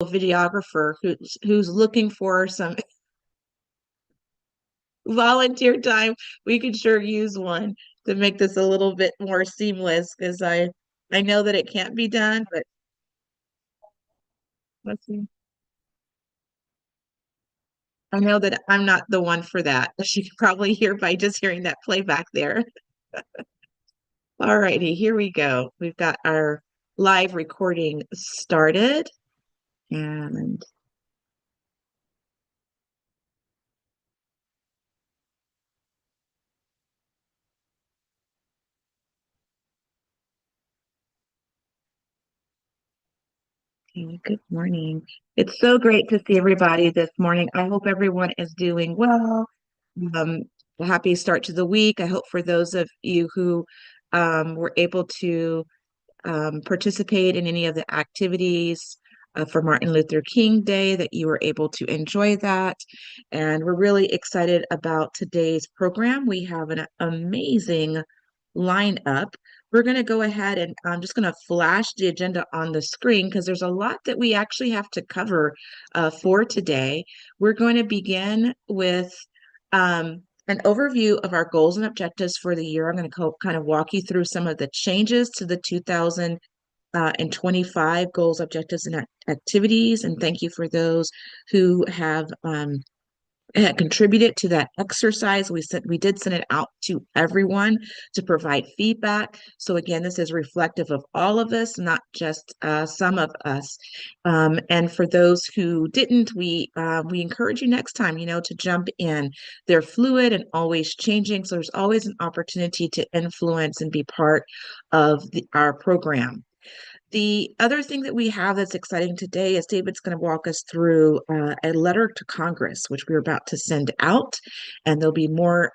videographer who's looking for some volunteer time, we could sure use one to make this a little bit more seamless because I know that it can't be done, but let's see. I know that I'm not the one for that, as you can probably hear by just hearing that playback there. All righty, here we go. We've got our live recording started. And okay, good morning. It's so great to see everybody this morning. I hope everyone is doing well. Um, Happy start to the week. I hope for those of you who were able to participate in any of the activities for Martin Luther King Day, that you were able to enjoy that. And we're really excited about today's program. We have an amazing lineup. We're going to go ahead and I'm just going to flash the agenda on the screen because there's a lot that we actually have to cover for today. We're going to begin with an overview of our goals and objectives for the year. I'm going to kind of walk you through some of the changes to the 2025 goals, objectives, and activities. And thank you for those who have had contributed to that exercise. We did send it out to everyone to provide feedback. So again, this is reflective of all of us, not just some of us. And for those who didn't, we encourage you next time, to jump in. They're fluid and always changing, so there's always an opportunity to influence and be part of our program. The other thing that we have that's exciting today is David's going to walk us through a letter to Congress, which we're about to send out. And there'll be more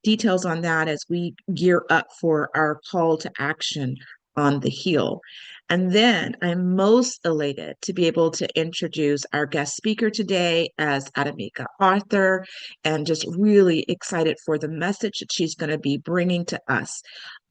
details on that as we gear up for our call to action on the Heal. And then I'm most elated to be able to introduce our guest speaker today as Adamika Arthur, and just really excited for the message that she's going to be bringing to us.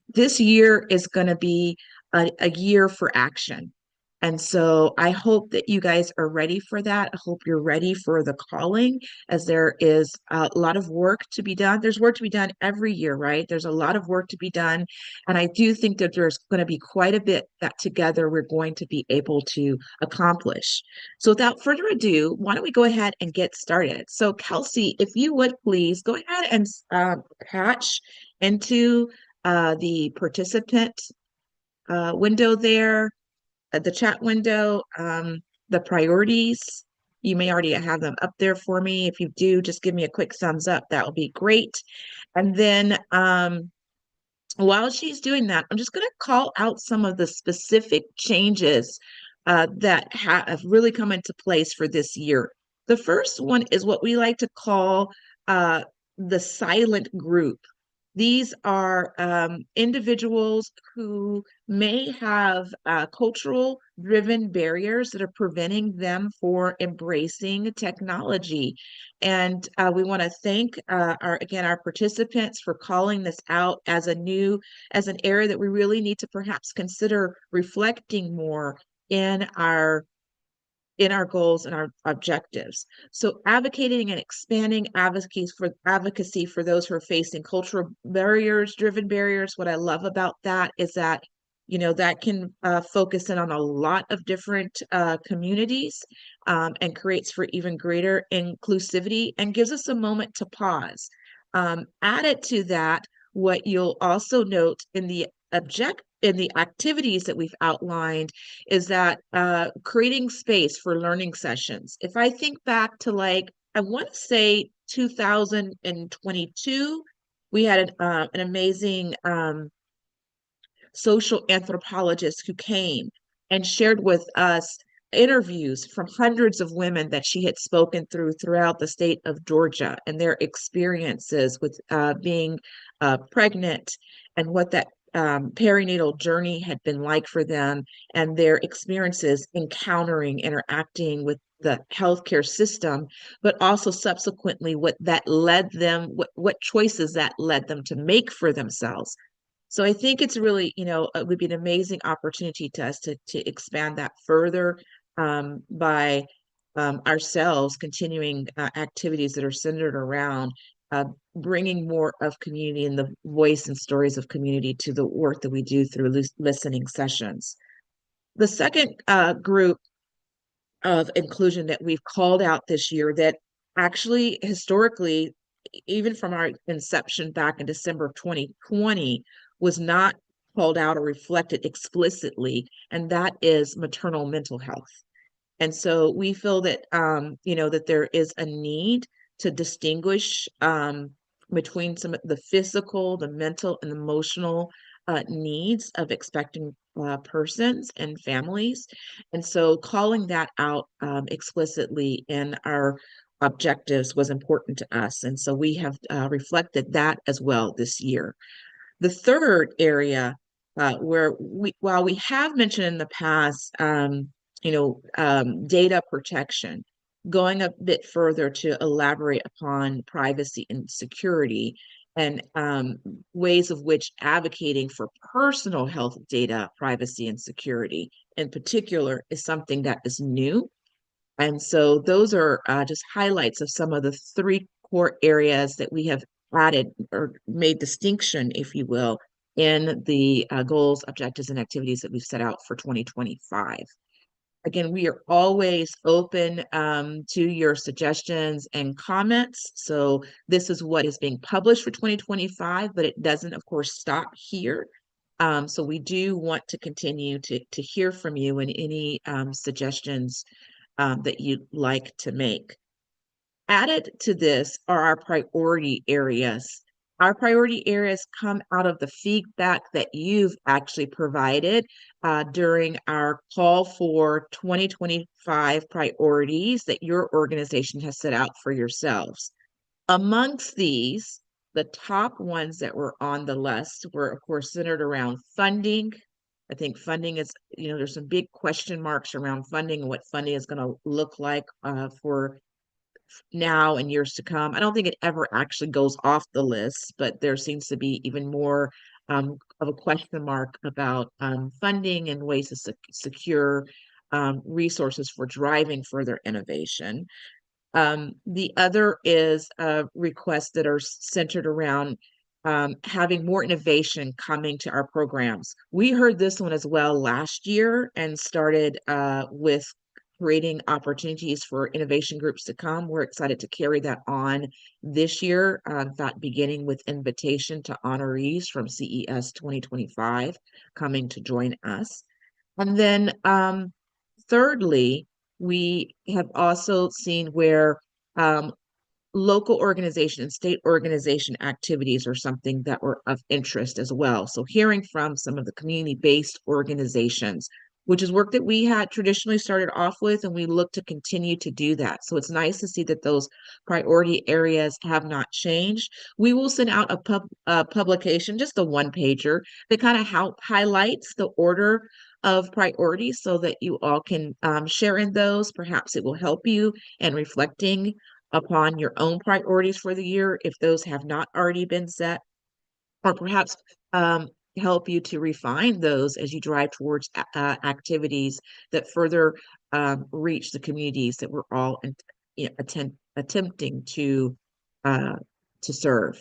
This year is going to be a year for action. And so I hope that you guys are ready for that. I hope you're ready for the calling, as there is a lot of work to be done. There's work to be done every year, right? There's a lot of work to be done. And I do think that there's going to be quite a bit that together we're going to be able to accomplish. So without further ado, why don't we go ahead and get started? So Kelsey, if you would please go ahead and patch into the participant window there, the chat window, the priorities. You may already have them up there for me. If you do, just give me a quick thumbs up. That would be great. And then while she's doing that, I'm just going to call out some of the specific changes that have really come into place for this year. The first one is what we like to call the silent group. These are individuals who may have cultural driven barriers that are preventing them for embracing technology. And we want to thank our participants for calling this out as as an area that we really need to perhaps consider reflecting more in our goals and our objectives. So advocating and expanding advocacy for those who are facing cultural barriers, driven barriers. What I love about that is that, that can focus in on a lot of different communities, and creates for even greater inclusivity and gives us a moment to pause. Added to that, what you'll also note in the activities that we've outlined is that creating space for learning sessions. If I think back to, like, I want to say 2022, we had an amazing social anthropologist who came and shared with us interviews from hundreds of women that she had spoken throughout the state of Georgia, and their experiences with being pregnant, and what that perinatal journey had been like for them, and their experiences interacting with the healthcare system, but also subsequently what choices that led them to make for themselves. So I think it's really, it would be an amazing opportunity to us to expand that further. by ourselves continuing activities that are centered around bringing more of community and the voice and stories of community to the work that we do through listening sessions. The second group of inclusion that we've called out this year that actually historically, even from our inception back in December of 2020, was not called out or reflected explicitly, and that is maternal mental health. And so we feel that that there is a need to distinguish between some of the physical, the mental, and emotional needs of expecting persons and families. And so calling that out explicitly in our objectives was important to us. And so we have reflected that as well this year. The third area where while we have mentioned in the past, data protection, going a bit further to elaborate upon privacy and security and ways of which advocating for personal health data, privacy and security in particular is something that is new. And so those are just highlights of some of the three core areas that we have added or made distinction, if you will, in the goals, objectives, and activities that we've set out for 2025. Again, we are always open to your suggestions and comments. So this is what is being published for 2025, but it doesn't, of course, stop here. So we do want to continue to hear from you and any suggestions that you'd like to make. Added to this are our priority areas. Our priority areas come out of the feedback that you've actually provided during our call for 2025 priorities that your organization has set out for yourselves. Amongst these, the top ones that were on the list were, of course, centered around funding. I think funding is, there's some big question marks around funding and what funding is going to look like for now and years to come. I don't think it ever actually goes off the list, but there seems to be even more of a question mark about funding and ways to secure resources for driving further innovation. The other is requests that are centered around having more innovation coming to our programs. We heard this one as well last year and started with creating opportunities for innovation groups to come. We're excited to carry that on this year, in fact, beginning with invitation to honorees from CES 2025 coming to join us. And then thirdly, we have also seen where local organization and state organization activities are something that were of interest as well. So hearing from some of the community-based organizations, which is work that we had traditionally started off with, and we look to continue to do that. So it's nice to see that those priority areas have not changed. We will send out a publication, just a one-pager, that kind of highlights the order of priorities so that you all can share in those. Perhaps it will help you in reflecting upon your own priorities for the year if those have not already been set, or perhaps help you to refine those as you drive towards activities that further reach the communities that we're all attempting to serve.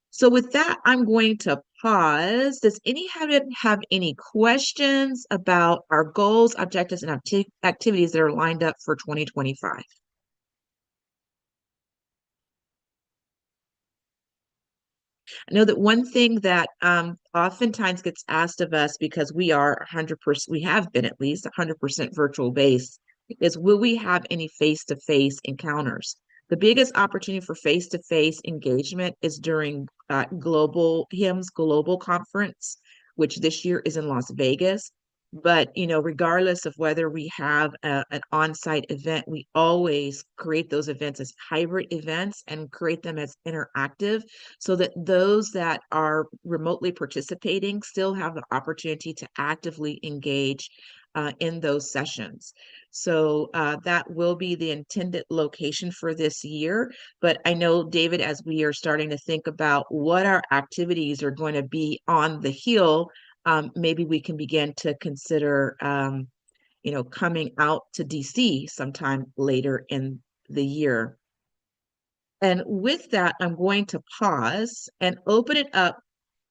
So with that, I'm going to pause. Does anyone have any questions about our goals, objectives, and activities that are lined up for 2025? I know that one thing that oftentimes gets asked of us, because we are 100%, we have been at least 100% virtual based, is will we have any face-to-face encounters? The biggest opportunity for face-to-face engagement is during Global HIMSS Global Conference, which this year is in Las Vegas. But, regardless of whether we have an on-site event, we always create those events as hybrid events and create them as interactive so that those that are remotely participating still have the opportunity to actively engage in those sessions. So that will be the intended location for this year. But I know, David, as we are starting to think about what our activities are going to be on the Hill, maybe we can begin to consider coming out to DC sometime later in the year. And with that, I'm going to pause and open it up.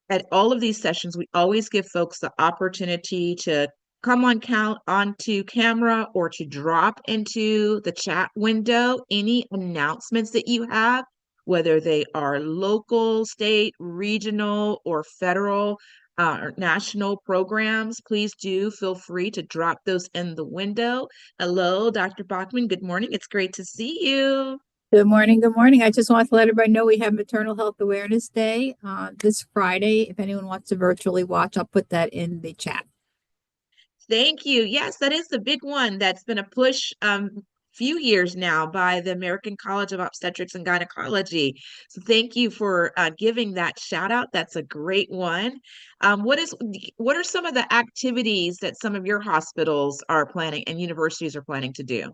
At all of these sessions, we always give folks the opportunity to come on count onto camera or to drop into the chat window any announcements that you have, whether they are local, state, regional, or federal or national programs. Please do feel free to drop those in the window. Hello, Dr. Bachman. Good morning. It's great to see you. Good morning. Good morning. I just want to let everybody know we have Maternal Health Awareness Day this Friday. If anyone wants to virtually watch, I'll put that in the chat. Thank you. Yes, that is the big one that's been a push few years now by the American College of Obstetrics and Gynecology. So thank you for giving that shout out. That's a great one. What are some of the activities that some of your hospitals are planning and universities are planning to do?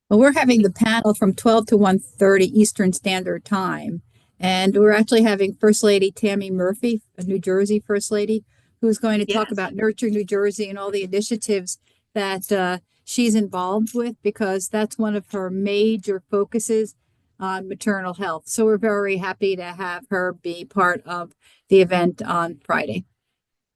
Well, we're having the panel from 12 to 1:30 Eastern Standard Time. And we're actually having First Lady Tammy Murphy, a New Jersey First Lady, who's going to talk Yes. about Nurture New Jersey and all the initiatives that she's involved with, because that's one of her major focuses on maternal health. So we're very happy to have her be part of the event on Friday.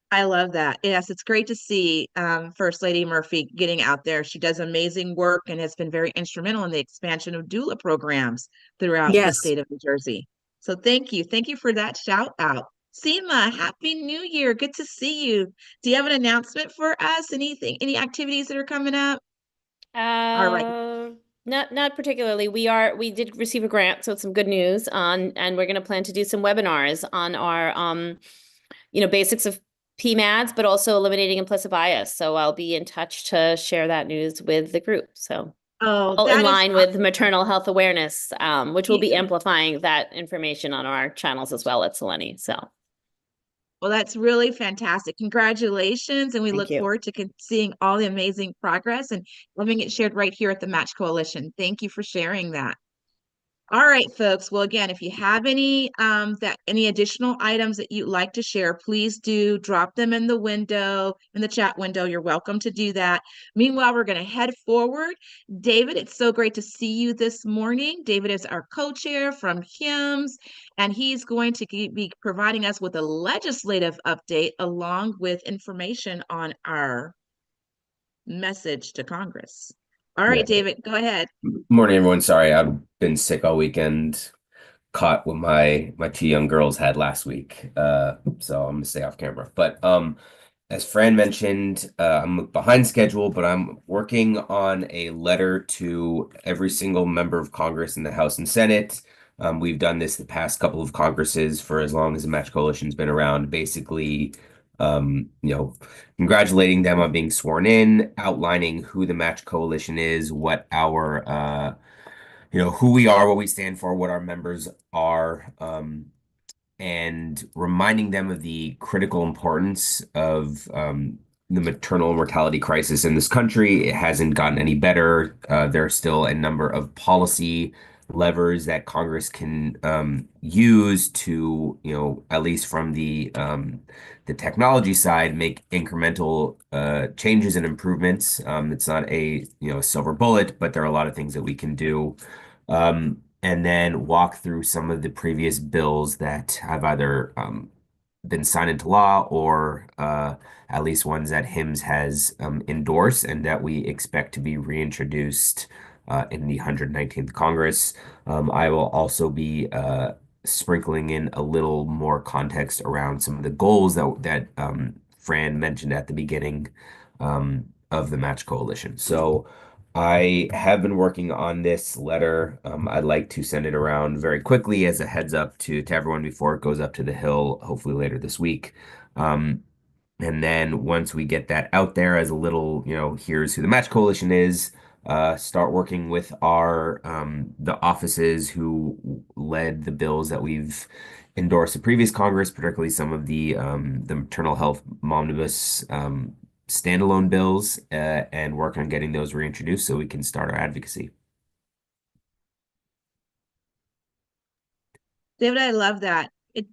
I love that. Yes, it's great to see First Lady Murphy getting out there. She does amazing work and has been very instrumental in the expansion of doula programs throughout the Yes. state of New Jersey. So thank you. Thank you for that shout out. Seema, Happy New Year. Good to see you. Do you have an announcement for us? Anything, any activities that are coming up? All right. Uh, not particularly. We did receive a grant, so it's some good news on, and we're going to plan to do some webinars on our basics of PMADS, but also eliminating implicit bias. So I'll be in touch to share that news with the group. So Oh, all in that is line with maternal health awareness, which will be yeah. amplifying that information on our channels as well at Selene. So Well, that's really fantastic. Congratulations. And we thank look you. forward to seeing all the amazing progress and having it shared right here at the Match Coalition. Thank you for sharing that. All right, folks. Well, again, if you have any additional items that you'd like to share, please do drop them in the chat window. You're welcome to do that. Meanwhile, we're going to head forward. David, it's so great to see you this morning. David is our co-chair from HIMSS, and he's going to be providing us with a legislative update along with information on our message to Congress. All right, Yeah. David, go ahead. Morning, everyone. Sorry, I've been sick all weekend. Caught what my two young girls had last week. So I'm gonna stay off camera. But as Fran mentioned, I'm behind schedule, but I'm working on a letter to every single member of Congress in the House and Senate. We've done this the past couple of Congresses for as long as the Match Coalition's been around. Basically, congratulating them on being sworn in, outlining who the Match Coalition is, what our who we are, what we stand for, what our members are, and reminding them of the critical importance of the maternal mortality crisis in this country. It hasn't gotten any better. There are still a number of policy levers that Congress can use to, at least from the technology side, make incremental changes and improvements. It's not a silver bullet, but there are a lot of things that we can do. And then walk through some of the previous bills that have either been signed into law or at least ones that HIMSS has endorsed and that we expect to be reintroduced in the 119th Congress. I will also be sprinkling in a little more context around some of the goals that Fran mentioned at the beginning of the Match Coalition. So I have been working on this letter. I'd like to send it around very quickly as a heads up to everyone before it goes up to the Hill, hopefully later this week. And then once we get that out there as a little, here's who the Match Coalition is, start working with the offices who led the bills that we've endorsed the previous Congress, particularly some of the maternal health omnibus standalone bills, and work on getting those reintroduced so we can start our advocacy. David, I love that. It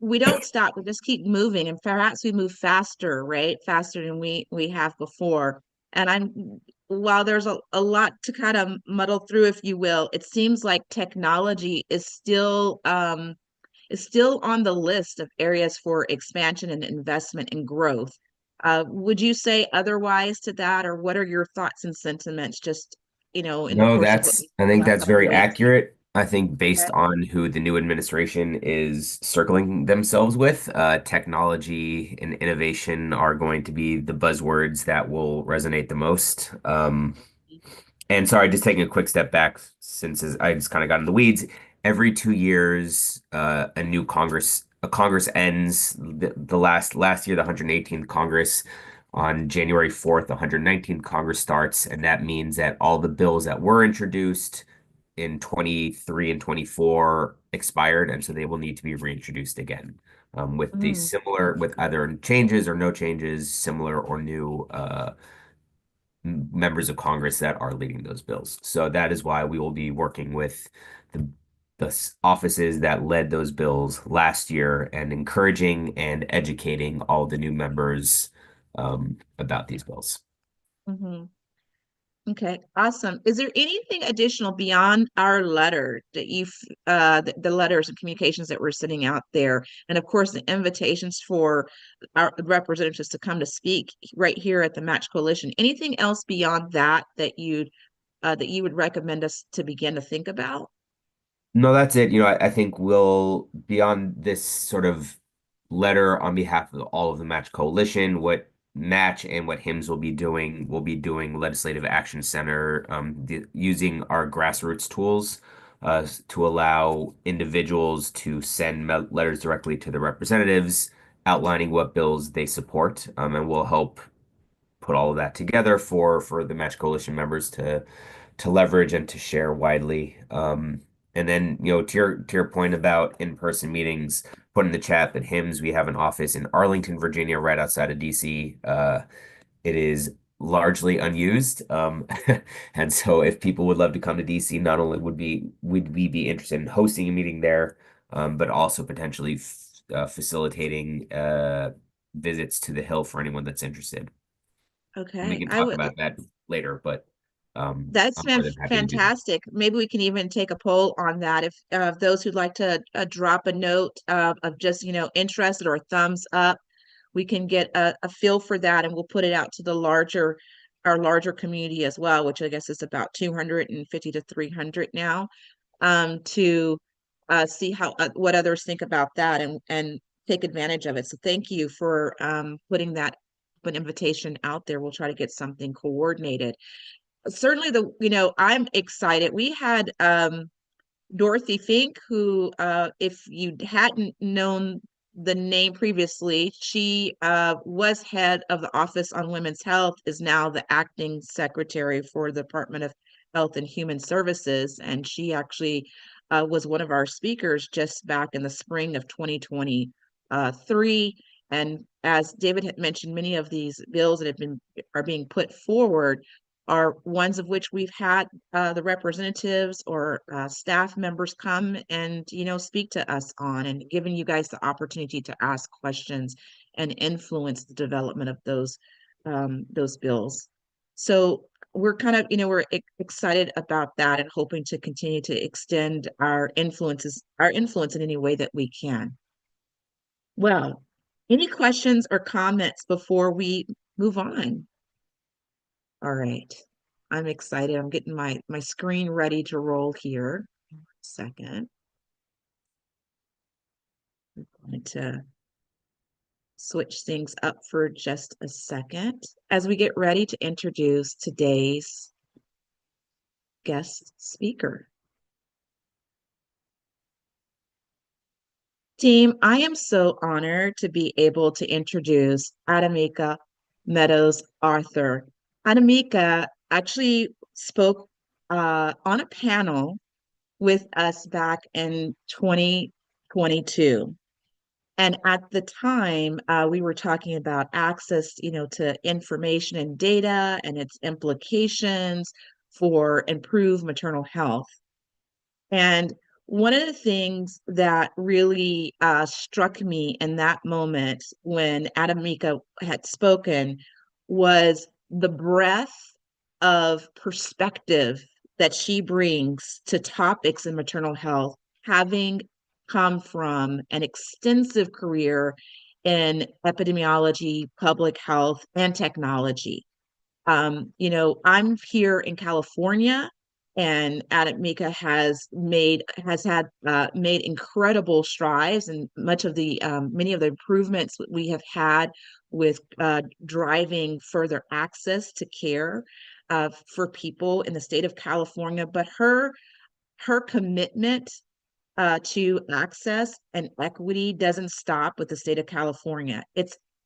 we don't stop, we just keep moving, and perhaps we move faster, right? Faster than we have before. And while there's a lot to kind of muddle through, if you will, it seems like technology is still on the list of areas for expansion and investment and growth. Would you say otherwise to that, or what are your thoughts and sentiments just, in the No, course of what I think last that's couple very of weeks? accurate. I think Okay. based on who the new administration is circling themselves with, technology and innovation are going to be the buzzwords that will resonate the most. And sorry, just taking a quick step back since I just kind of got in the weeds. Every 2 years, a Congress ends. The last year, the 118th Congress, on January 4th, the 119th Congress starts, and that means that all the bills that were introduced in 23 and 24 expired, and so they will need to be reintroduced again. Mm, With either changes or no changes, similar or new members of Congress that are leading those bills. So that is why we will be working with the offices that led those bills last year and encouraging and educating all the new members about these bills. mhm. Okay, awesome. Is there anything additional beyond our letter that the letters and communications that we're sending out there, and of course the invitations for our representatives to come to speak right here at the Match Coalition? Anything else beyond that that you would recommend us to begin to think about? No, that's it. I think we'll, beyond this sort of letter on behalf of all of the Match Coalition, what Match and what HIMSS will be doing Legislative Action Center, using our grassroots tools to allow individuals to send letters directly to the representatives outlining what bills they support, and we'll help put all of that together for the Match Coalition members to leverage and to share widely. And then, to your point about in-person meetings, put in the chat that HIMSS, we have an office in Arlington, Virginia, right outside of DC. It is largely unused. And so if people would love to come to DC, not only would we be interested in hosting a meeting there, but also potentially facilitating visits to the Hill for anyone that's interested. And we Okay, can I talk would. about that later, but That's I'm more than happy to do that. fantastic. Maybe we can even take a poll on that if those who'd like to drop a note of just, interested or thumbs up, we can get a feel for that, and we'll put it out to our larger community as well, which I guess is about 250 to 300 now, to see what others think about that and take advantage of it. So thank you for putting that an invitation out there. We'll try to get something coordinated. Certainly I'm excited. We had Dorothy Fink, who if you hadn't known the name previously, she was head of the Office on Women's Health, is now the acting secretary for the Department of Health and Human Services, and she actually was one of our speakers just back in the spring of 2023. And as David had mentioned, many of these bills that are being put forward are ones of which we've had the representatives or staff members come and speak to us on, and giving you guys the opportunity to ask questions and influence the development of those bills. So we're kind of we're excited about that and hoping to continue to extend our influence in any way that we can. Well, any questions or comments before we move on? All right. I'm excited. I'm getting my screen ready to roll here. Second. I'm going to switch things up for just a second as we get ready to introduce today's guest speaker. Team, I am so honored to be able to introduce Adamika Meadows Arthur. Adamika actually spoke on a panel with us back in 2022. And at the time, we were talking about access, to information and data and its implications for improved maternal health. And one of the things that really struck me in that moment when Adamika had spoken was the breadth of perspective that she brings to topics in maternal health, having come from an extensive career in epidemiology, public health, and technology. I'm here in California, and Adamika has had made incredible strides, and many of the improvements that we have had with driving further access to care for people in the state of California. But her commitment to access and equity doesn't stop with the state of California.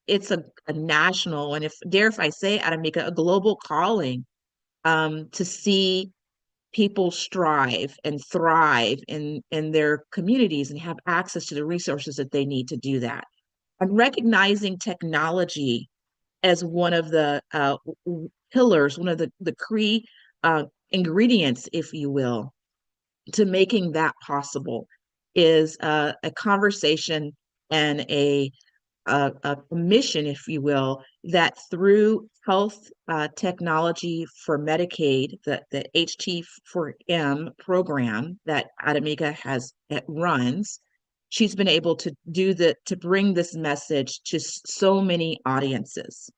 It's a national, and if I say, Adamika, a global calling to see people strive and thrive in their communities and have access to the resources that they need to do that. And recognizing technology as one of the pillars, one of the key ingredients, if you will, to making that possible is a conversation and a mission, if you will, that through health technology for Medicaid, the HT4M program that Adamika runs, she's been able to to bring this message to so many audiences.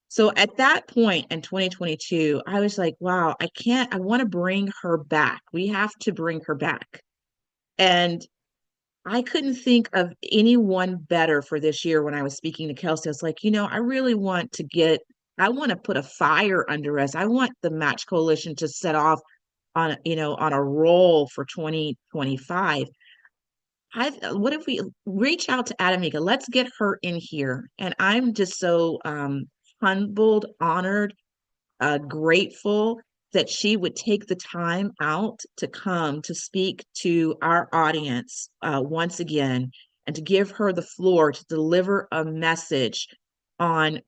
So at that point in 2022, I was like, wow, I want to bring her back. We have to bring her back. And I couldn't think of anyone better for this year. When I was speaking to Kelsey, I was like, I really want to put a fire under us. I want the Match Coalition to set off on a roll for 2025. What if we reach out to Adamika? Let's get her in here. And I'm just so humbled, honored, grateful that she would take the time out to come to speak to our audience once again, and to give her the floor to deliver a message on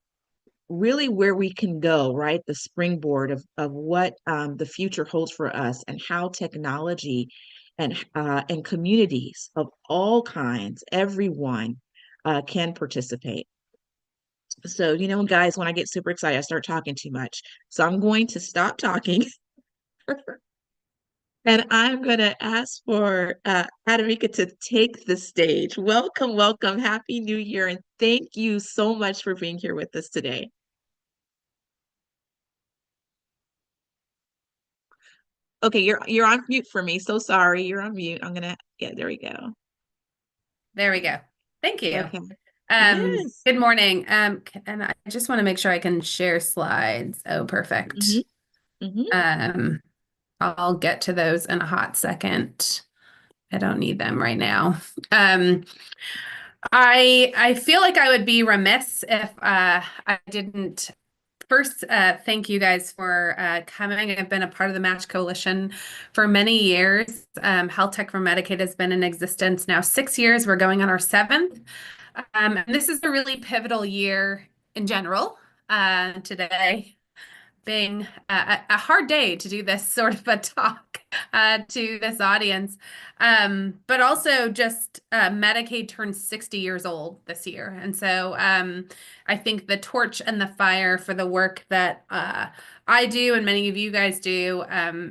really where we can go, right? The springboard of what the future holds for us, and how technology and communities of all kinds, everyone can participate. So, guys, when I get super excited, I start talking too much. So I'm going to stop talking and I'm going to ask for Adamika to take the stage. Welcome, welcome. Happy New Year. And thank you so much for being here with us today. Okay, you're on mute for me. So sorry. You're on mute. Yeah, there we go. There we go. Thank you. Okay. Yes. Good morning. And I just want to make sure I can share slides. Oh, perfect. I'll get to those in a hot second. I don't need them right now. I feel like I would be remiss if I didn't first thank you guys for coming. I've been a part of the Match Coalition for many years. Health Tech for Medicaid has been in existence now 6 years. We're going on our 7th. And this is a really pivotal year in general. Today being a hard day to do this sort of a talk to this audience. But also just Medicaid turns 60 years old this year. And so I think the torch and the fire for the work that I do and many of you guys do,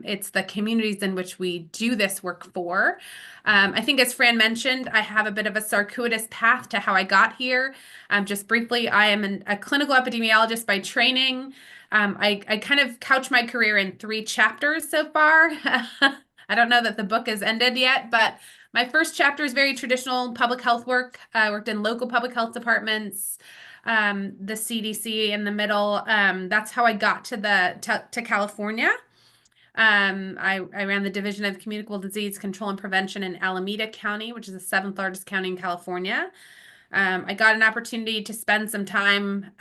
it's the communities in which we do this work for. I think as Fran mentioned, I have a bit of a circuitous path to how I got here. Just briefly, I am a clinical epidemiologist by training. I kind of couch my career in 3 chapters so far. I don't know that the book has ended yet, but my first chapter is very traditional public health work. I worked in local public health departments, the CDC in the middle. That's how I got to California. I ran the Division of Communicable Disease Control and Prevention in Alameda County, which is the 7th largest county in California. I got an opportunity to spend some time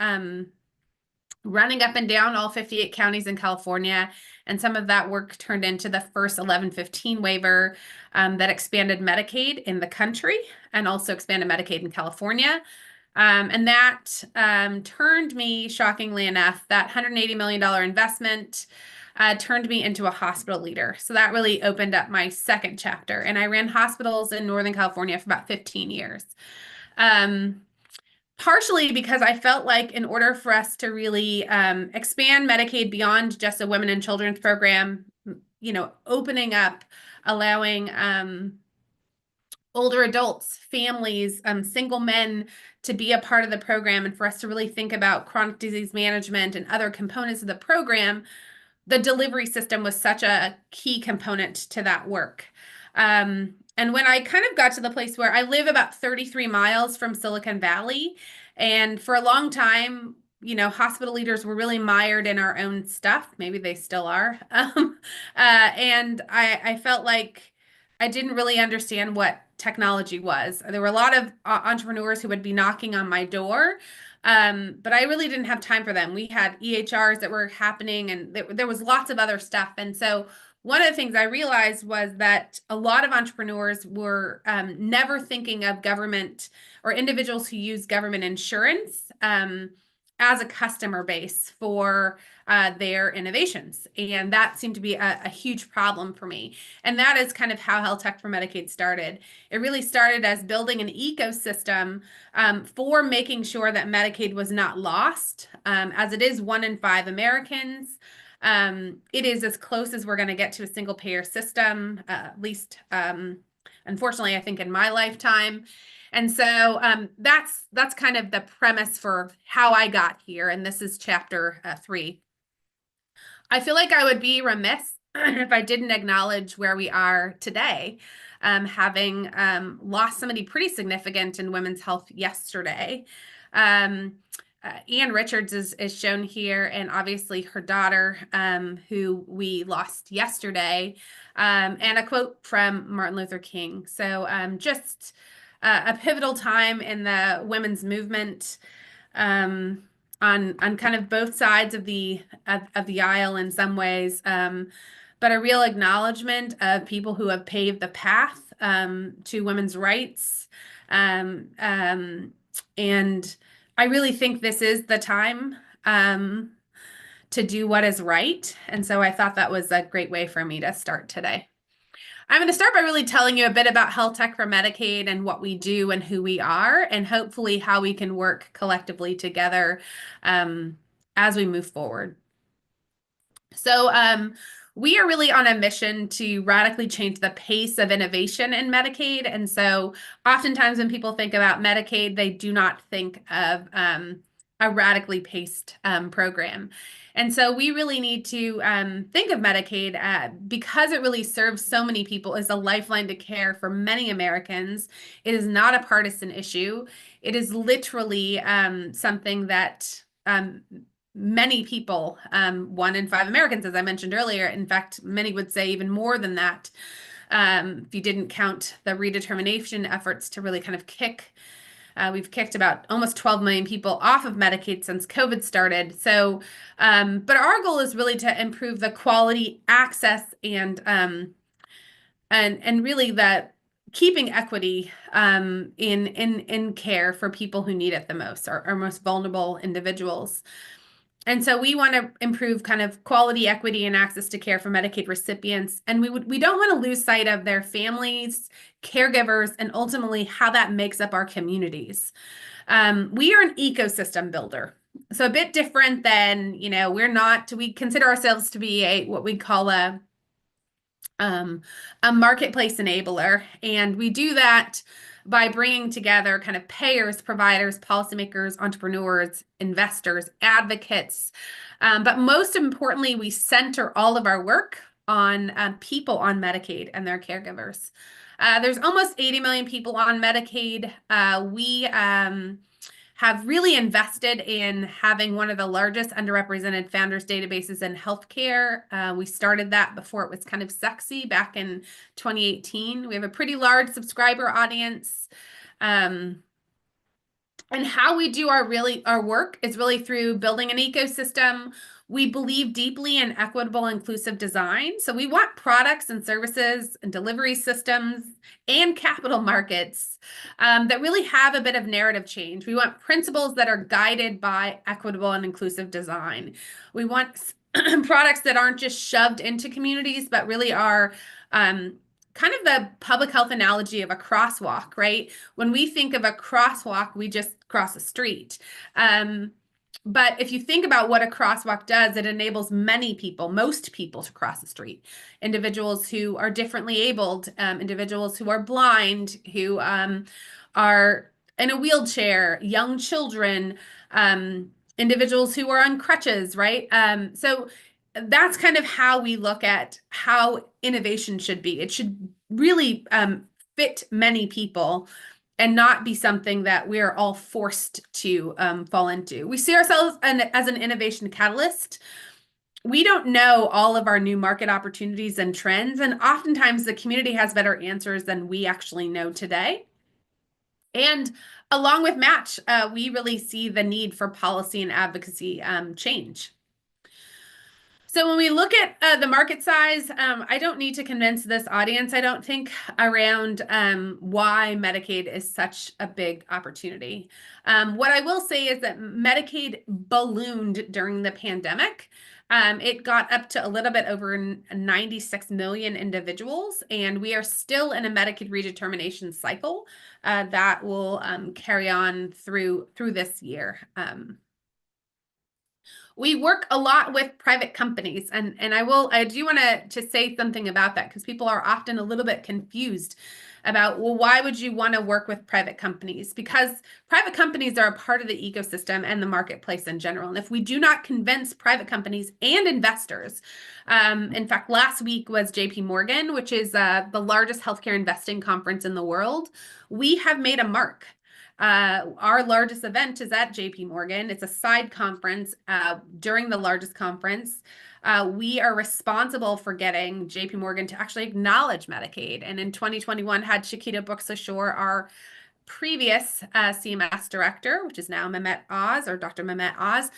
running up and down all 58 counties in California. And some of that work turned into the first 1115 waiver that expanded Medicaid in the country and also expanded Medicaid in California. And that turned me, shockingly enough, that $180 million investment turned me into a hospital leader. So that really opened up my second chapter. And I ran hospitals in Northern California for about 15 years. Partially because I felt like in order for us to really expand Medicaid beyond just a women and children's program, opening up, allowing older adults, families, single men to be a part of the program, and for us to really think about chronic disease management and other components of the program, the delivery system was such a key component to that work. And when I kind of got to the place where I live about 33 miles from Silicon Valley, and for a long time, hospital leaders were really mired in our own stuff. Maybe they still are. And I felt like I didn't really understand what technology was. There were a lot of entrepreneurs who would be knocking on my door, but I really didn't have time for them. We had EHRs that were happening, and there was lots of other stuff. And so one of the things I realized was that a lot of entrepreneurs were never thinking of government or individuals who use government insurance as a customer base for their innovations. And that seemed to be a huge problem for me. And that is kind of how Health Tech for Medicaid started. It really started as building an ecosystem for making sure that Medicaid was not lost, as it is 1 in 5 Americans. It is as close as we're going to get to a single payer system, at least, unfortunately, I think in my lifetime. And so that's kind of the premise for how I got here. And this is chapter 3. I feel like I would be remiss if I didn't acknowledge where we are today, having lost somebody pretty significant in women's health yesterday. Ann Richards is shown here, and obviously her daughter, who we lost yesterday, and a quote from Martin Luther King. So just a pivotal time in the women's movement, on kind of both sides of the aisle in some ways, but a real acknowledgement of people who have paved the path to women's rights, and I really think this is the time to do what is right. And so I thought that was a great way for me to start today. I'm going to start by really telling you a bit about Health Tech for Medicaid and what we do and who we are, and hopefully how we can work collectively together as we move forward. So we are really on a mission to radically change the pace of innovation in Medicaid. And so oftentimes when people think about Medicaid, they do not think of a radically paced program. And so we really need to think of Medicaid because it really serves so many people as a lifeline to care for many Americans. It is not a partisan issue. It is literally something that many people, 1 in 5 Americans, as I mentioned earlier, in fact, many would say even more than that, if you didn't count the redetermination efforts to really kind of we've kicked about almost 12 million people off of Medicaid since COVID started. So, but our goal is really to improve the quality, access, and really the keeping equity in care for people who need it the most, our most vulnerable individuals. And so we want to improve kind of quality, equity, and access to care for Medicaid recipients. And we don't want to lose sight of their families, caregivers, and ultimately how that makes up our communities. We are an ecosystem builder. So a bit different than, we consider ourselves to be what we call a marketplace enabler. And we do that by bringing together kind of payers, providers, policymakers, entrepreneurs, investors, advocates. But most importantly, we center all of our work on people on Medicaid and their caregivers. There's almost 80 million people on Medicaid. We have really invested in having one of the largest underrepresented founders databases in healthcare. We started that before it was kind of sexy back in 2018. We have a pretty large subscriber audience. And how we do our work is really through building an ecosystem. We believe deeply in equitable, inclusive design. So we want products and services and delivery systems and capital markets that really have a bit of narrative change. We want principles that are guided by equitable and inclusive design. We want products that aren't just shoved into communities, but really are kind of the public health analogy of a crosswalk, right? When we think of a crosswalk, we just cross a street. But if you think about what a crosswalk does, it enables many people, most people, to cross the street. Individuals who are differently abled, individuals who are blind, who are in a wheelchair, young children, individuals who are on crutches, right? So that's kind of how we look at how innovation should be. It should really fit many people and not be something that we're all forced to fall into. We see ourselves as an innovation catalyst. We don't know all of our new market opportunities and trends, and oftentimes the community has better answers than we actually know today. And along with Match, we really see the need for policy and advocacy change. So when we look at the market size, I don't need to convince this audience, I don't think, around why Medicaid is such a big opportunity. What I will say is that Medicaid ballooned during the pandemic. It got up to a little bit over 96 million individuals, and we are still in a Medicaid redetermination cycle that will carry on through this year. We work a lot with private companies, and I do want to say something about that, because people are often a little bit confused about, well, why would you want to work with private companies? Because private companies are a part of the ecosystem and the marketplace in general. And if we do not convince private companies and investors, in fact, last week was JP Morgan, which is the largest healthcare investing conference in the world. We have made a mark. Our largest event is at JP Morgan. It's a side conference during the largest conference. We are responsible for getting JP Morgan to actually acknowledge Medicaid. And in 2021 had Chiquita Buxashore, our previous CMS director, which is now Mehmet Oz, or Dr. Mehmet Oz,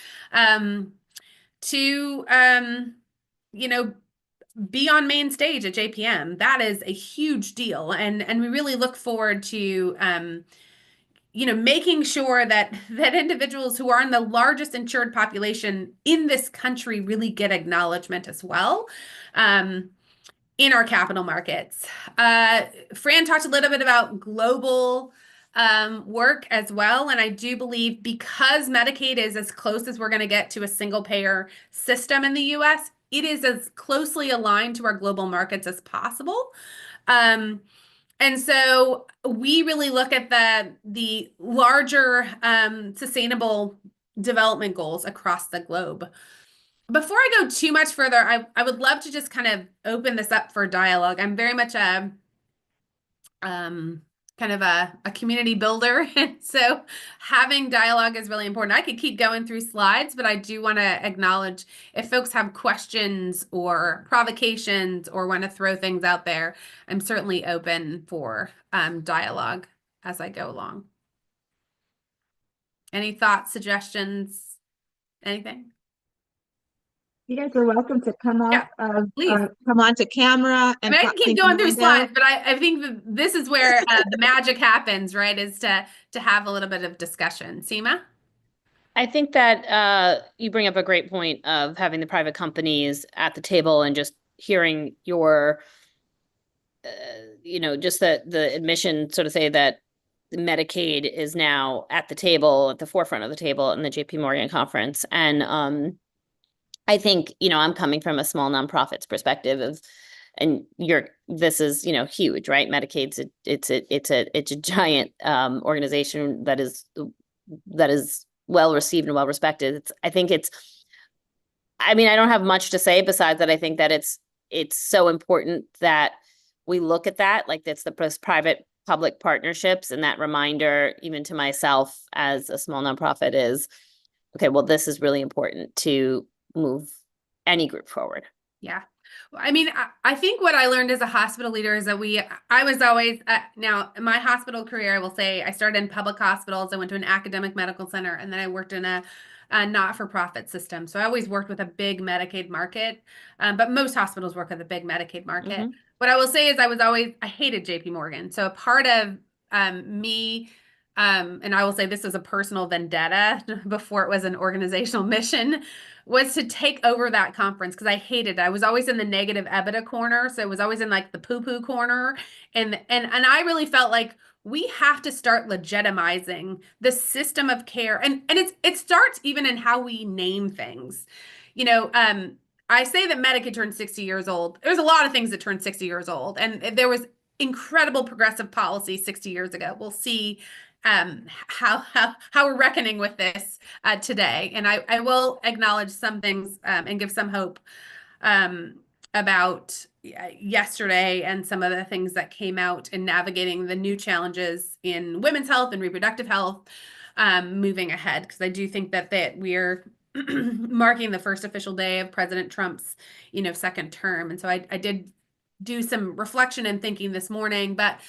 to be on main stage at JPM. That is a huge deal. And we really look forward to making sure that individuals who are in the largest insured population in this country really get acknowledgement as well in our capital markets. Fran talked a little bit about global work as well. And I do believe, because Medicaid is as close as we're going to get to a single payer system in the US, it is as closely aligned to our global markets as possible. And so we really look at the larger sustainable development goals across the globe. Before I go too much further, I would love to just kind of open this up for dialogue. I'm very much a kind of a community builder. And so having dialogue is really important. I could keep going through slides, but I do want to acknowledge if folks have questions or provocations or want to throw things out there, I'm certainly open for dialogue as I go along. Any thoughts, suggestions, anything? You guys are welcome to come Yeah, off, please. come onto camera. I mean, I can keep going through slides, but I think that this is where the magic happens, right? Is to have a little bit of discussion. Seema? I think that you bring up a great point of having the private companies at the table and just hearing your, just the admission, sort of say that Medicaid is now at the table, at the forefront of the table in the JP Morgan conference. And I think, I'm coming from a small nonprofits perspective of, and this is, huge, right? Medicaid's it's a giant organization that is well received and well respected. I don't have much to say besides that. I think that it's so important that we look at that, like that's the private public partnerships, and that reminder, even to myself as a small nonprofit, is, okay, well, this is really important to move any group forward. Yeah. I mean, I think what I learned as a hospital leader is that I was always, now in my hospital career, I will say I started in public hospitals. I went to an academic medical center, and then I worked in a not-for-profit system. So I always worked with a big Medicaid market, but most hospitals work with a big Medicaid market. Mm-hmm. What I will say is I hated JP Morgan. So a part of me and I will say this is a personal vendetta before it was an organizational mission, was to take over that conference because I hated it. I was always in the negative EBITDA corner, so it was always in like the poo-poo corner, and I really felt like we have to start legitimizing the system of care, and it starts even in how we name things. You know, I say that Medicaid turned 60 years old. There's a lot of things that turned 60 years old, and there was incredible progressive policy 60 years ago. We'll see how we're reckoning with this today. And I will acknowledge some things and give some hope about yesterday and some of the things that came out in navigating the new challenges in women's health and reproductive health moving ahead. Because I do think that we're marking the first official day of President Trump's, second term. And so I did do some reflection and thinking this morning, but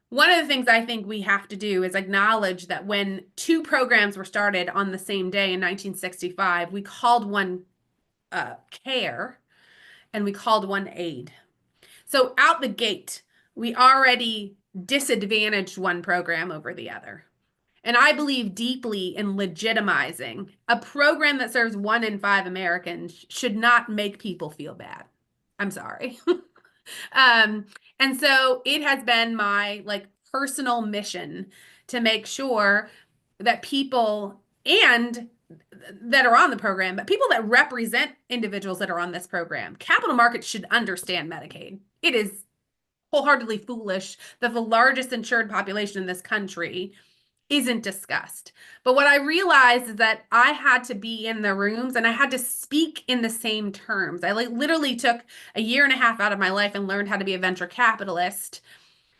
one of the things I think we have to do is acknowledge that when two programs were started on the same day in 1965, we called one CARE and we called one AID. So out the gate, we already disadvantaged one program over the other. And I believe deeply in legitimizing a program that serves 1 in 5 Americans should not make people feel bad. I'm sorry. And so it has been my personal mission to make sure that people and that are on the program, but people that represent individuals that are on this program, capital markets should understand Medicaid. It is wholeheartedly foolish that the largest insured population in this country isn't discussed. But what I realized is that I had to be in the rooms and I had to speak in the same terms. I literally took a year and a half out of my life and learned how to be a venture capitalist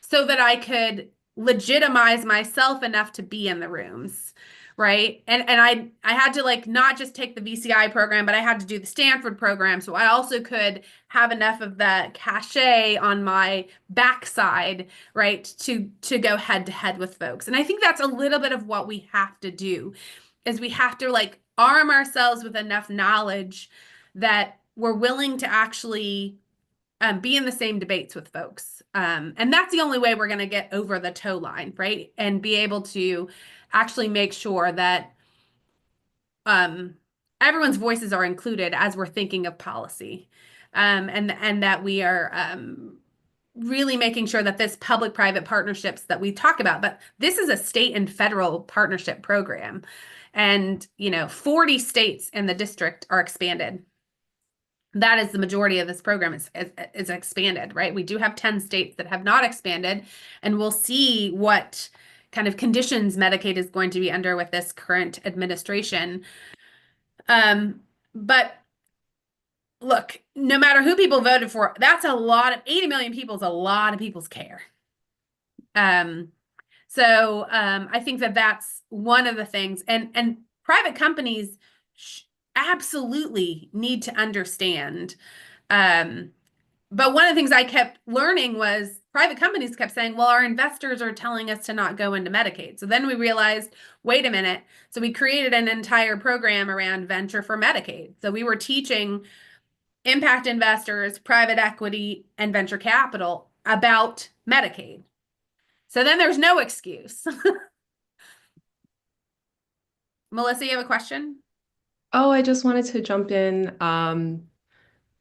so that I could legitimize myself enough to be in the rooms, right? And I had to not just take the VCI program, but I had to do the Stanford program. So I also could have enough of the cachet on my backside, right, to go head to head with folks. And I think that's a little bit of what we have to do, is we have to arm ourselves with enough knowledge that we're willing to actually be in the same debates with folks. And that's the only way we're going to get over the tow line, right? And be able to actually make sure that everyone's voices are included as we're thinking of policy. And that we are really making sure that this public-private partnerships that we talk about, but this is a state and federal partnership program. And, 40 states in the district are expanded. That is the majority of this program is expanded, right? We do have 10 states that have not expanded, and we'll see what kind of conditions Medicaid is going to be under with this current administration. But look, no matter who people voted for, that's 80 million people is a lot of people's care. So I think that that's one of the things, and private companies absolutely need to understand. But one of the things I kept learning was private companies kept saying, well, our investors are telling us to not go into Medicaid. So then we realized, wait a minute. So we created an entire program around venture for Medicaid. So we were teaching impact investors, private equity, and venture capital about Medicaid. So then there's no excuse. Melissa, you have a question? Oh, I just wanted to jump in.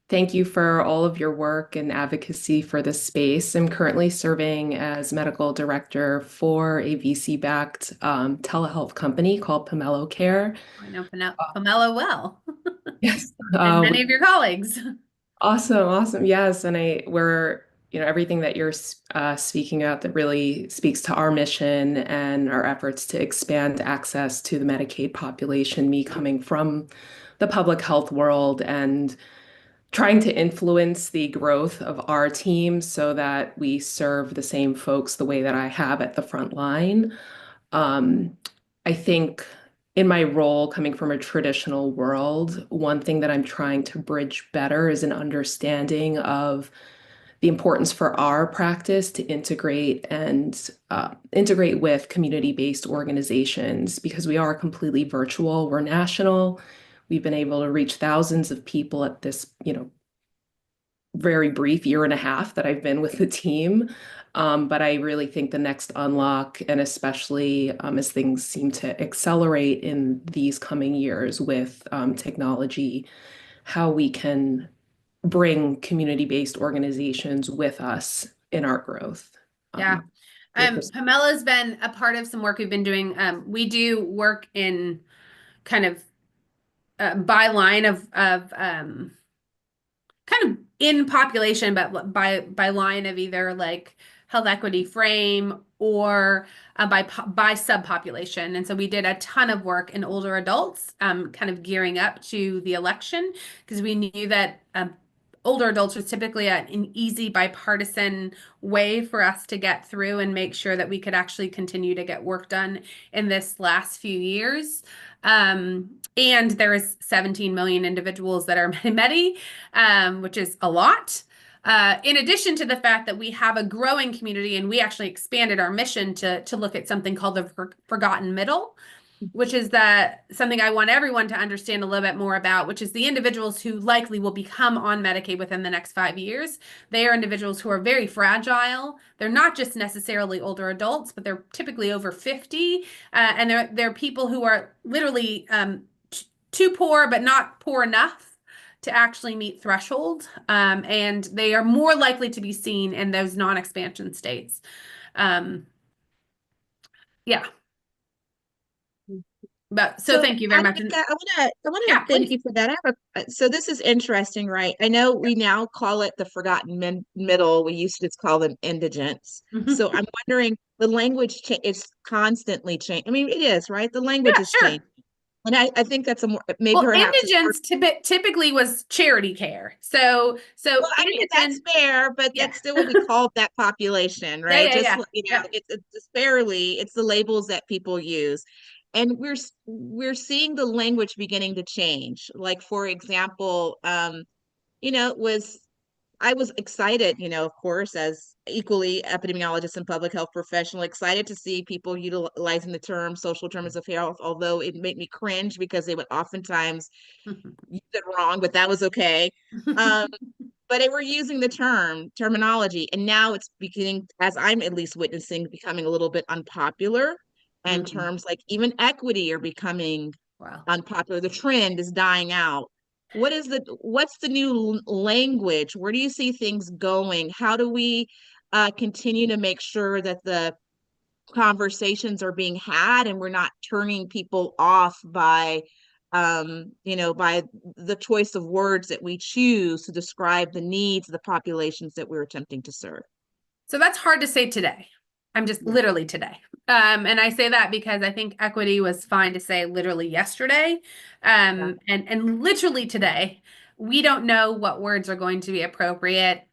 Thank you for all of your work and advocacy for this space. I'm currently serving as medical director for a VC-backed telehealth company called Pomelo Care. I know Pomelo well. Yes. And many of your colleagues. Awesome. Yes. And we're, everything that you're speaking about that really speaks to our mission and our efforts to expand access to the Medicaid population, me coming from the public health world and trying to influence the growth of our team so that we serve the same folks the way that I have at the front line. I think in my role coming from a traditional world, one thing that I'm trying to bridge better is an understanding of the importance for our practice to integrate with community-based organizations, because we are completely virtual. We're national. We've been able to reach thousands of people at this, very brief year and a half that I've been with the team. But I really think the next unlock, and especially as things seem to accelerate in these coming years with technology, how we can bring community-based organizations with us in our growth. Yeah. Pamela's been a part of some work we've been doing. We do work in kind of by line of kind of in population, but by line of either like health equity frame or by subpopulation. And so we did a ton of work in older adults, kind of gearing up to the election, because we knew that older adults was typically an easy bipartisan way for us to get through and make sure that we could actually continue to get work done in this last few years. And there is 17 million individuals that are Medi, which is a lot. In addition to the fact that we have a growing community, and we actually expanded our mission to look at something called the forgotten middle, which is something I want everyone to understand a little bit more about, which is the individuals who likely will become on Medicaid within the next 5 years. They are individuals who are very fragile. They're not just necessarily older adults, but they're typically over 50. And they're people who are literally too poor, but not poor enough to actually meet threshold. And they are more likely to be seen in those non-expansion states. Yeah. But so thank you very much. I want to Yeah, thank please. you for that. So this is interesting, right? I know we now call it the forgotten middle. We used to just call them indigents. So I'm wondering, the language is constantly changing. I mean, it is, right? The language is Sure. changing. And I think that's maybe Well, perhaps indigents typically was charity care. So well, I mean, that's indigent, fair, but yeah. that's still what we call that population, Yeah, right? yeah, Just yeah, you yeah. know, it's fairly, it's the labels that people use. And we're seeing the language beginning to change. Like, for example, you know, I was excited, you know, of course, as equally epidemiologist and public health professional, excited to see people utilizing the term social determinants of health, although it made me cringe because they would oftentimes use it wrong, but that was okay. But they were using the terminology, and now it's beginning, as I'm at least witnessing, becoming a little bit unpopular. And terms like even equity are becoming unpopular. The trend is dying out. What's the new language? Where do you see things going? How do we continue to make sure that the conversations are being had and we're not turning people off by you know, by the choice of words that we choose to describe the needs of the populations that we're attempting to serve? So that's hard to say today. I'm just literally today. And I say that because I think equity was fine to say literally yesterday. And literally today, we don't know what words are going to be appropriate.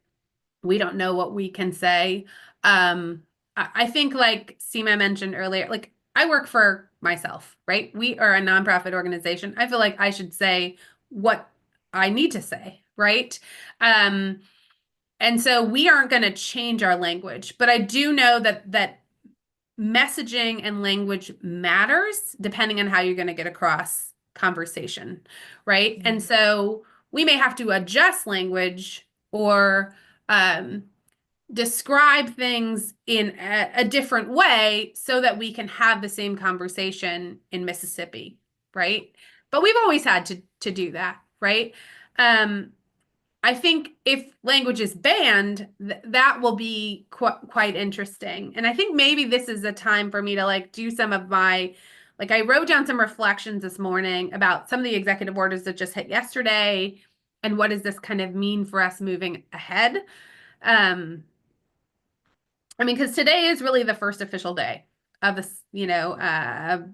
We don't know what we can say. I think, like Seema mentioned earlier, like I work for myself, right? We are a nonprofit organization. I feel like I should say what I need to say, right? And so we aren't going to change our language, but I do know that messaging and language matters depending on how you're going to get across conversation, right? And so we may have to adjust language or describe things in a different way so that we can have the same conversation in Mississippi, right? But we've always had to do that, right? I think if language is banned, that will be quite interesting. And I think maybe this is a time for me to like do some of my, like I wrote down some reflections this morning about some of the executive orders that just hit yesterday and what does this kind of mean for us moving ahead. I mean, because today is really the first official day of this, you know,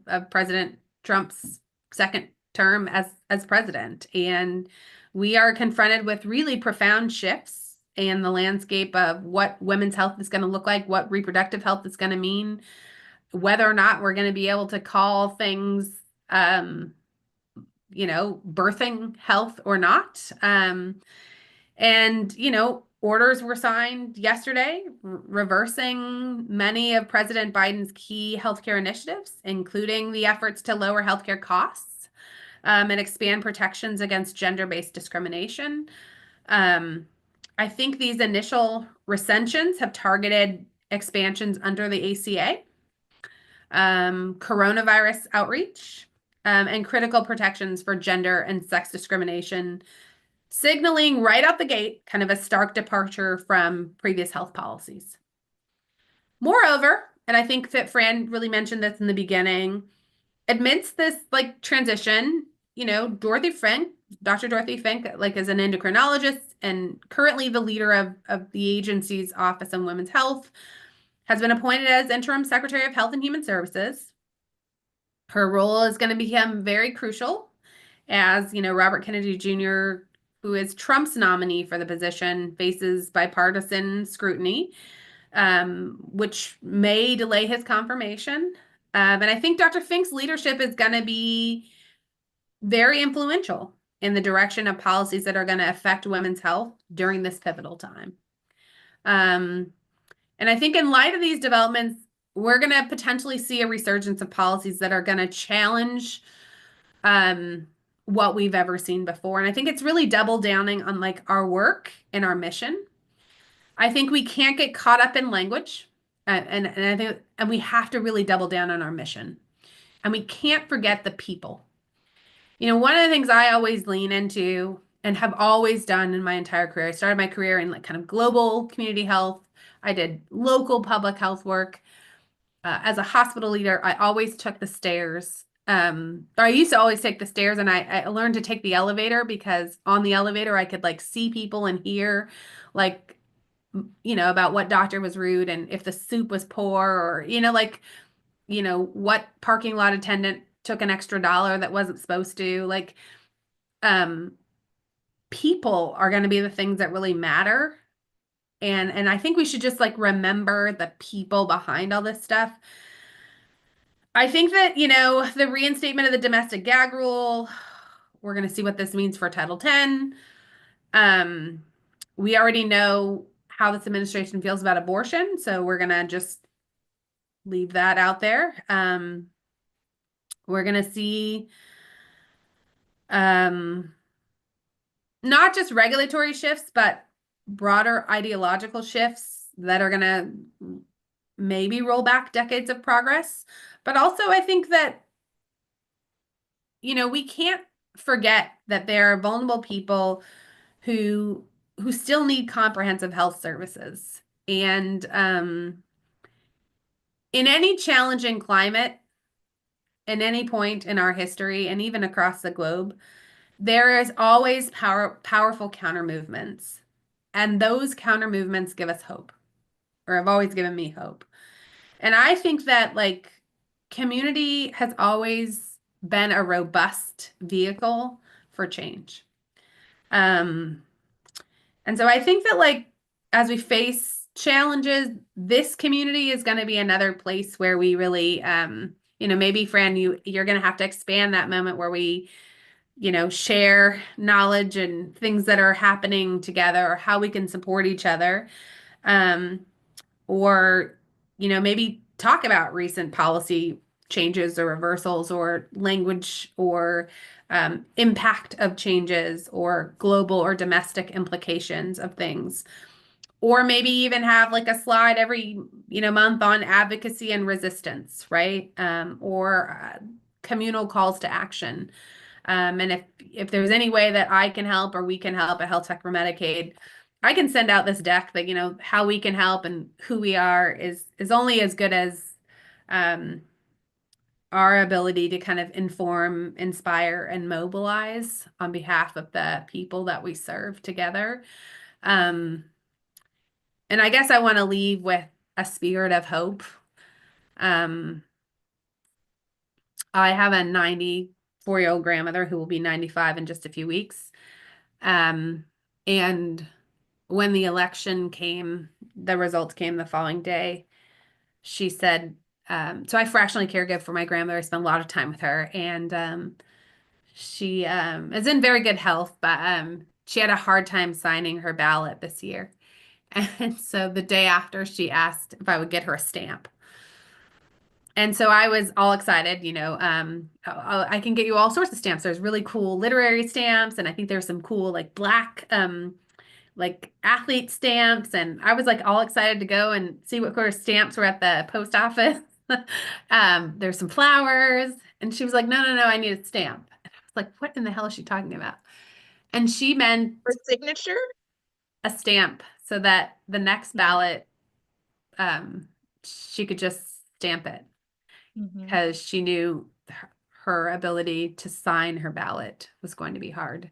of President Trump's second term as president, and we are confronted with really profound shifts in the landscape of what women's health is going to look like, what reproductive health is going to mean, whether or not we're going to be able to call things, you know, birthing health or not. And, you know, orders were signed yesterday, reversing many of President Biden's key healthcare initiatives, including the efforts to lower healthcare costs and expand protections against gender-based discrimination. I think these initial recensions have targeted expansions under the ACA, coronavirus outreach, and critical protections for gender and sex discrimination, signaling right out the gate kind of a stark departure from previous health policies. Moreover, and I think that Fran really mentioned this in the beginning, amidst this like transition, you know, Dr. Dorothy Fink, like is an endocrinologist and currently the leader of the agency's Office on Women's Health, has been appointed as interim Secretary of Health and Human Services. Her role is going to become very crucial as, you know, Robert Kennedy Jr., who is Trump's nominee for the position, faces bipartisan scrutiny, which may delay his confirmation. And I think Dr. Fink's leadership is going to be very influential in the direction of policies that are going to affect women's health during this pivotal time. And I think in light of these developments, we're going to potentially see a resurgence of policies that are going to challenge what we've ever seen before. And I think it's really double downing on like our work and our mission. I think we can't get caught up in language, and I think we have to really double down on our mission. And we can't forget the people. You know, one of the things I always lean into and have always done in my entire career, I started my career in like kind of global community health. I did local public health work. As a hospital leader, I always took the stairs. Or I used to always take the stairs, and I learned to take the elevator because on the elevator, I could like see people and hear like, you know, about what doctor was rude and if the soup was poor or, you know, like, you know, what parking lot attendant took an extra $1 that wasn't supposed to. Like, people are going to be the things that really matter. And I think we should just like remember the people behind all this stuff. I think that, you know, the reinstatement of the domestic gag rule, we're going to see what this means for Title X. We already know how this administration feels about abortion, so we're going to just leave that out there. We're going to see not just regulatory shifts, but broader ideological shifts that are going to maybe roll back decades of progress. But also, I think that, you know, we can't forget that there are vulnerable people who still need comprehensive health services. And in any challenging climate, at any point in our history, and even across the globe, there is always powerful counter movements. And those counter movements give us hope, or have always given me hope. And I think that like community has always been a robust vehicle for change. And so I think that like as we face challenges, this community is going to be another place where we really, you know, maybe Fran, you're going to have to expand that moment where we, you know, share knowledge and things that are happening together or how we can support each other. Or, you know, maybe talk about recent policy changes or reversals or language or impact of changes or global or domestic implications of things. Or maybe even have like a slide every, you know, month on advocacy and resistance, right? Or communal calls to action. And if there's any way that I can help or we can help at Health Tech for Medicaid, I can send out this deck that, you know, how we can help and who we are is only as good as our ability to kind of inform, inspire, and mobilize on behalf of the people that we serve together. And I guess I want to leave with a spirit of hope. I have a 94-year-old grandmother who will be 95 in just a few weeks. And when the election came, the results came the following day, she said, so I fractionally caregive for my grandmother. I spend a lot of time with her, and she is in very good health, but she had a hard time signing her ballot this year. And so the day after, she asked if I would get her a stamp. And so I was all excited, you know, I can get you all sorts of stamps. There's really cool literary stamps, and I think there's some cool like Black like athlete stamps, and I was like all excited to go and see what kind of stamps were at the post office. There's some flowers, and she was like, no, no, no, I need a stamp. And I was like, what in the hell is she talking about? And she meant For signature? a stamp so that the next ballot, she could just stamp it because she knew her ability to sign her ballot was going to be hard.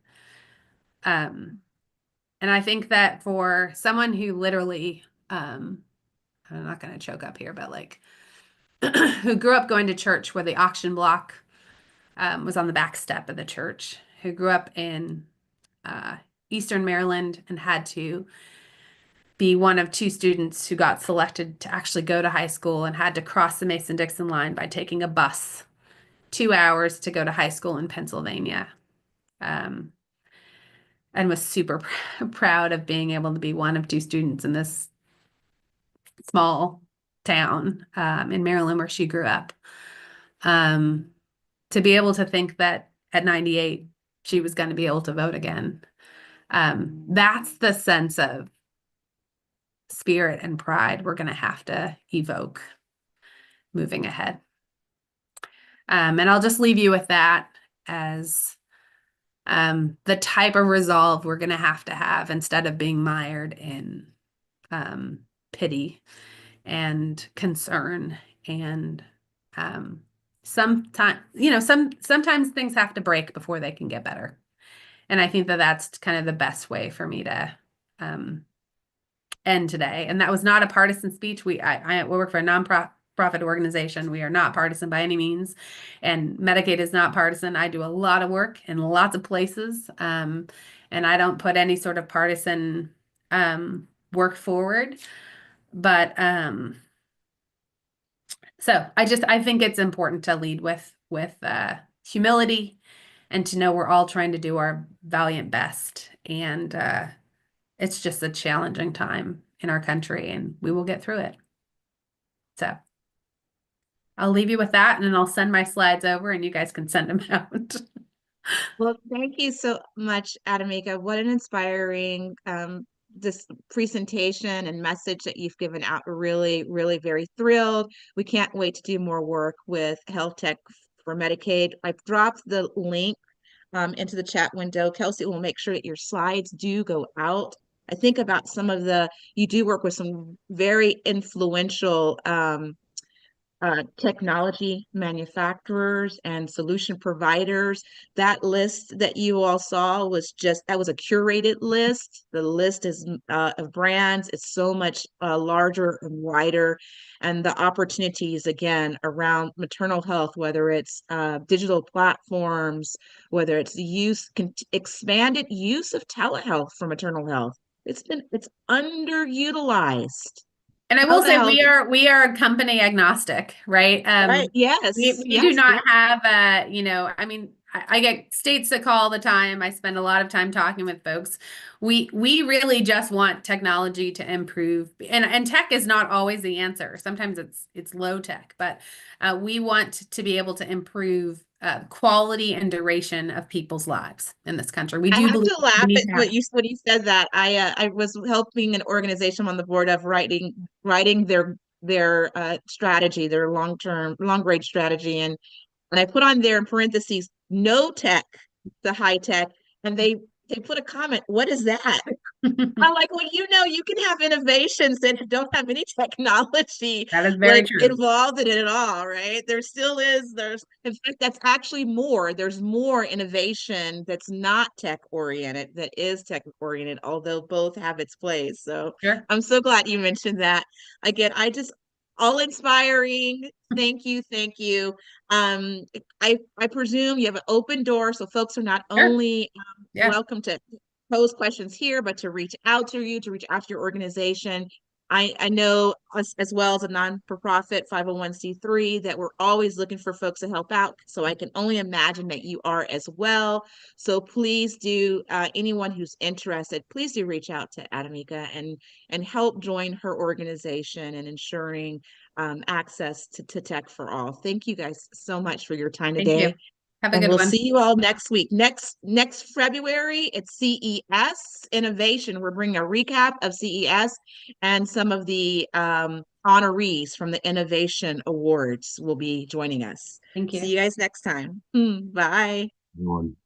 And I think that for someone who literally, I'm not going to choke up here, but like who grew up going to church where the auction block was on the back step of the church, who grew up in Eastern Maryland and had to be one of 2 students who got selected to actually go to high school and had to cross the Mason-Dixon line by taking a bus 2 hours to go to high school in Pennsylvania. And was super proud of being able to be one of 2 students in this small town in Maryland where she grew up. To be able to think that at 98, she was going to be able to vote again. That's the sense of spirit and pride we're going to have to evoke moving ahead. And I'll just leave you with that as the type of resolve we're going to have instead of being mired in pity and concern. And sometimes things have to break before they can get better. And I think that that's kind of the best way for me to end today. And that was not a partisan speech. I work for a nonprofit organization. We are not partisan by any means. And Medicaid is not partisan. I do a lot of work in lots of places. And I don't put any sort of partisan work forward. But so I think it's important to lead with humility and to know we're all trying to do our valiant best. And it's just a challenging time in our country, and we will get through it. So I'll leave you with that, and then I'll send my slides over and you guys can send them out. Well, thank you so much, Adamika. What an inspiring this presentation and message that you've given out. We're really, really very thrilled. We can't wait to do more work with Health Tech for Medicaid. I've dropped the link into the chat window. Kelsey will make sure that your slides do go out. I think about you do work with some very influential technology manufacturers and solution providers. That list that you all saw that was a curated list. The list is of brands. It's so much larger and wider, and the opportunities again around maternal health, whether it's digital platforms, whether it's expanded use of telehealth for maternal health. It's underutilized. And I will say we are company agnostic, right? Right. Yes. We do not have I mean, I get states that call all the time. I spend a lot of time talking with folks. We really just want technology to improve, and tech is not always the answer. Sometimes it's low tech, but we want to be able to improve quality and duration of people's lives in this country. We do. I have to laugh at when you said that. I was helping an organization on the board of writing their strategy, their long range strategy, and I put on there in parentheses no tech, the high tech, and they put a comment. What is that? I'm like, well, you can have innovations that don't have any technology that is very true. Involved in it at all, right? There still is. In fact, that's actually more. There's more innovation that's not tech oriented, that is tech oriented, although both have its place. So sure. I'm so glad you mentioned that. Again, all inspiring. Thank you. I presume you have an open door, so folks are not sure. only welcome to pose questions here, but to reach out to your organization. I know as well as a non-for-profit 501c3 that we're always looking for folks to help out. So I can only imagine that you are as well. So please do, anyone who's interested, please do reach out to Adamika and help join her organization in ensuring access to tech for all. Thank you guys so much for your time today. Have a And good we'll one. see you all next week. Next February, it's CES Innovation. We're bringing a recap of CES, and some of the honorees from the Innovation Awards will be joining us. Thank you. See you guys next time. Bye. Everyone.